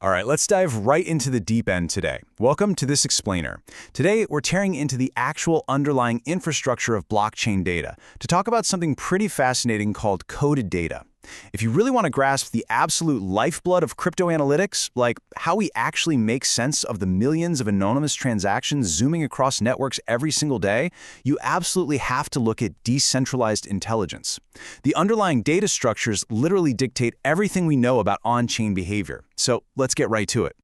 All right, let's dive right into the deep end today. Welcome to this explainer. Today, we're tearing into the actual underlying infrastructure of blockchain data to talk about something pretty fascinating called coded data. If you really want to grasp the absolute lifeblood of crypto analytics, like how we actually make sense of the millions of anonymous transactions zooming across networks every single day, you absolutely have to look at decentralized intelligence. The underlying data structures literally dictate everything we know about on-chain behavior. So let's get right to it.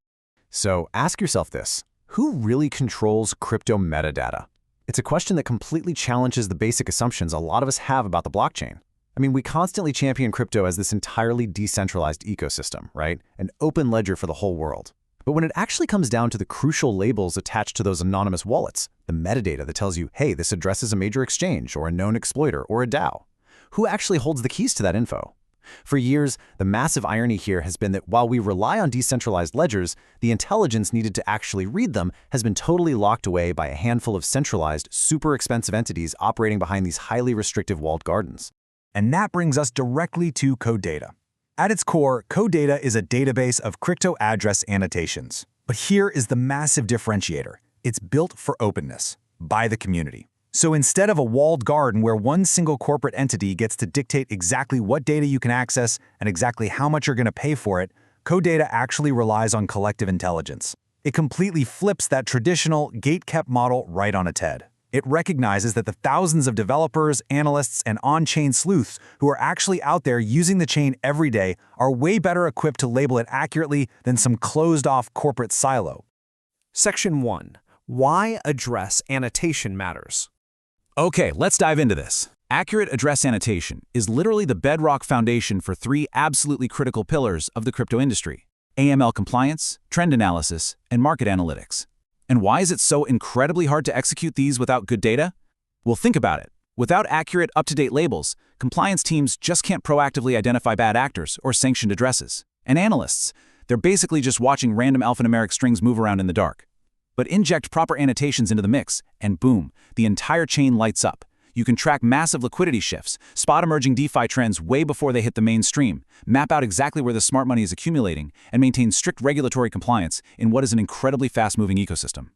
So ask yourself this: who really controls crypto metadata? It's a question that completely challenges the basic assumptions a lot of us have about the blockchain. I mean, we constantly champion crypto as this entirely decentralized ecosystem, right? An open ledger for the whole world. But when it actually comes down to the crucial labels attached to those anonymous wallets, the metadata that tells you, hey, this addresses a major exchange or a known exploiter or a DAO, who actually holds the keys to that info? For years, the massive irony here has been that while we rely on decentralized ledgers, the intelligence needed to actually read them has been totally locked away by a handful of centralized, super expensive entities operating behind these highly restrictive walled gardens. And that brings us directly to Codatta. At its core, Codatta is a database of crypto address annotations. But here is the massive differentiator. It's built for openness, by the community. So instead of a walled garden where one single corporate entity gets to dictate exactly what data you can access and exactly how much you're going to pay for it, Codatta actually relies on collective intelligence. It completely flips that traditional, gate-kept model right on its head. It recognizes that the thousands of developers, analysts, and on-chain sleuths who are actually out there using the chain every day are way better equipped to label it accurately than some closed-off corporate silo. Section 1. Why address annotation matters. Okay, let's dive into this. Accurate address annotation is literally the bedrock foundation for three absolutely critical pillars of the crypto industry: AML compliance, trend analysis, and market analytics. And why is it so incredibly hard to execute these without good data? Well, think about it. Without accurate, up-to-date labels, compliance teams just can't proactively identify bad actors or sanctioned addresses. And analysts, they're basically just watching random alphanumeric strings move around in the dark. But inject proper annotations into the mix, and boom, the entire chain lights up. You can track massive liquidity shifts, spot emerging DeFi trends way before they hit the mainstream, map out exactly where the smart money is accumulating, and maintain strict regulatory compliance in what is an incredibly fast-moving ecosystem.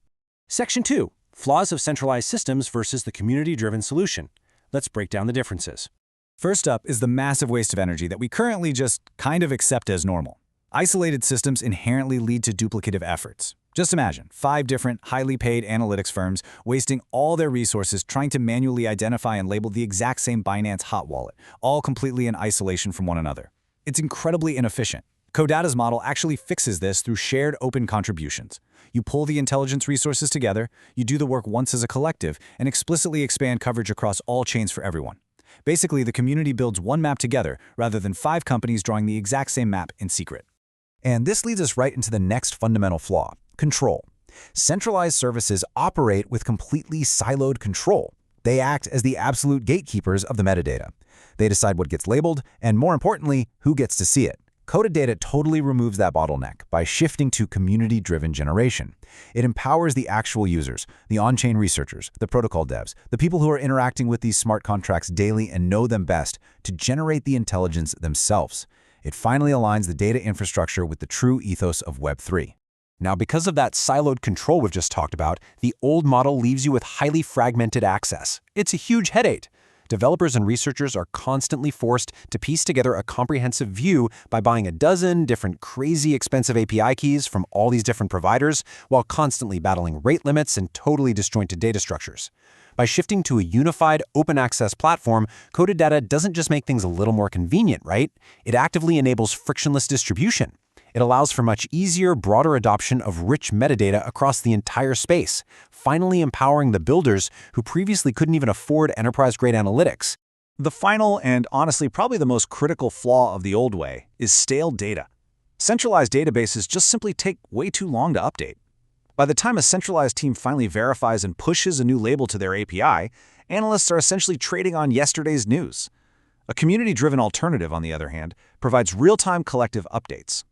Section 2. Flaws of centralized systems versus the community-driven solution. Let's break down the differences. First up is the massive waste of energy that we currently just kind of accept as normal. Isolated systems inherently lead to duplicative efforts. Just imagine 5 different, highly paid analytics firms wasting all their resources trying to manually identify and label the exact same Binance hot wallet, all completely in isolation from one another. It's incredibly inefficient. Codatta's model actually fixes this through shared open contributions. You pull the intelligence resources together, you do the work once as a collective, and explicitly expand coverage across all chains for everyone. Basically, the community builds one map together rather than 5 companies drawing the exact same map in secret. And this leads us right into the next fundamental flaw: control. Centralized services operate with completely siloed control. They act as the absolute gatekeepers of the metadata. They decide what gets labeled, and more importantly, who gets to see it. Coded data totally removes that bottleneck by shifting to community-driven generation. It empowers the actual users, the on-chain researchers, the protocol devs, the people who are interacting with these smart contracts daily and know them best, to generate the intelligence themselves. It finally aligns the data infrastructure with the true ethos of Web3. Now, because of that siloed control we've just talked about, the old model leaves you with highly fragmented access. It's a huge headache. Developers and researchers are constantly forced to piece together a comprehensive view by buying a dozen different crazy expensive API keys from all these different providers, while constantly battling rate limits and totally disjointed data structures. By shifting to a unified, open-access platform, Codatta doesn't just make things a little more convenient, right? It actively enables frictionless distribution. It allows for much easier, broader adoption of rich metadata across the entire space, finally empowering the builders who previously couldn't even afford enterprise-grade analytics. The final, and honestly probably the most critical flaw of the old way, is stale data. Centralized databases just simply take way too long to update. By the time a centralized team finally verifies and pushes a new label to their API, analysts are essentially trading on yesterday's news. A community-driven alternative, on the other hand, provides real-time collective updates.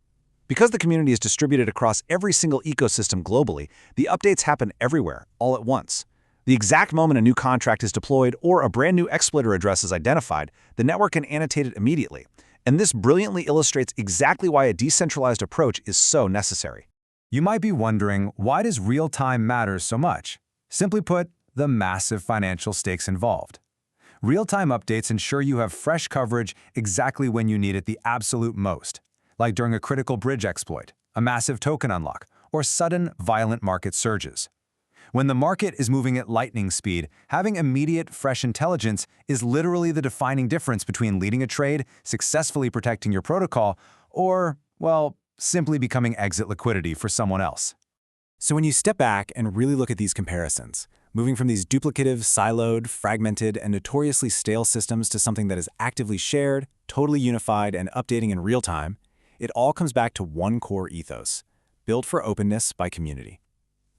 Because the community is distributed across every single ecosystem globally, the updates happen everywhere, all at once. The exact moment a new contract is deployed or a brand new exploiter address is identified, the network can annotate it immediately. And this brilliantly illustrates exactly why a decentralized approach is so necessary. You might be wondering, why does real-time matter so much? Simply put, the massive financial stakes involved. Real-time updates ensure you have fresh coverage exactly when you need it the absolute most, like during a critical bridge exploit, a massive token unlock, or sudden, violent market surges. When the market is moving at lightning speed, having immediate, fresh intelligence is literally the defining difference between leading a trade, successfully protecting your protocol, or, well, simply becoming exit liquidity for someone else. So when you step back and really look at these comparisons, moving from these duplicative, siloed, fragmented, and notoriously stale systems to something that is actively shared, totally unified, and updating in real time, it all comes back to one core ethos: built for openness by community.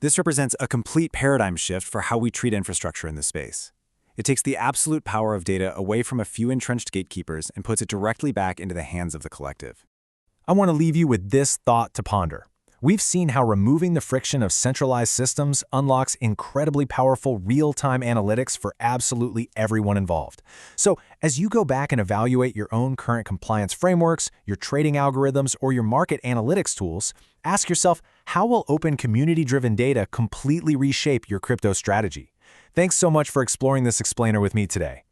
This represents a complete paradigm shift for how we treat infrastructure in this space. It takes the absolute power of data away from a few entrenched gatekeepers and puts it directly back into the hands of the collective. I want to leave you with this thought to ponder. We've seen how removing the friction of centralized systems unlocks incredibly powerful real-time analytics for absolutely everyone involved. So, as you go back and evaluate your own current compliance frameworks, your trading algorithms, or your market analytics tools, ask yourself, how will open community-driven data completely reshape your crypto strategy? Thanks so much for exploring this explainer with me today.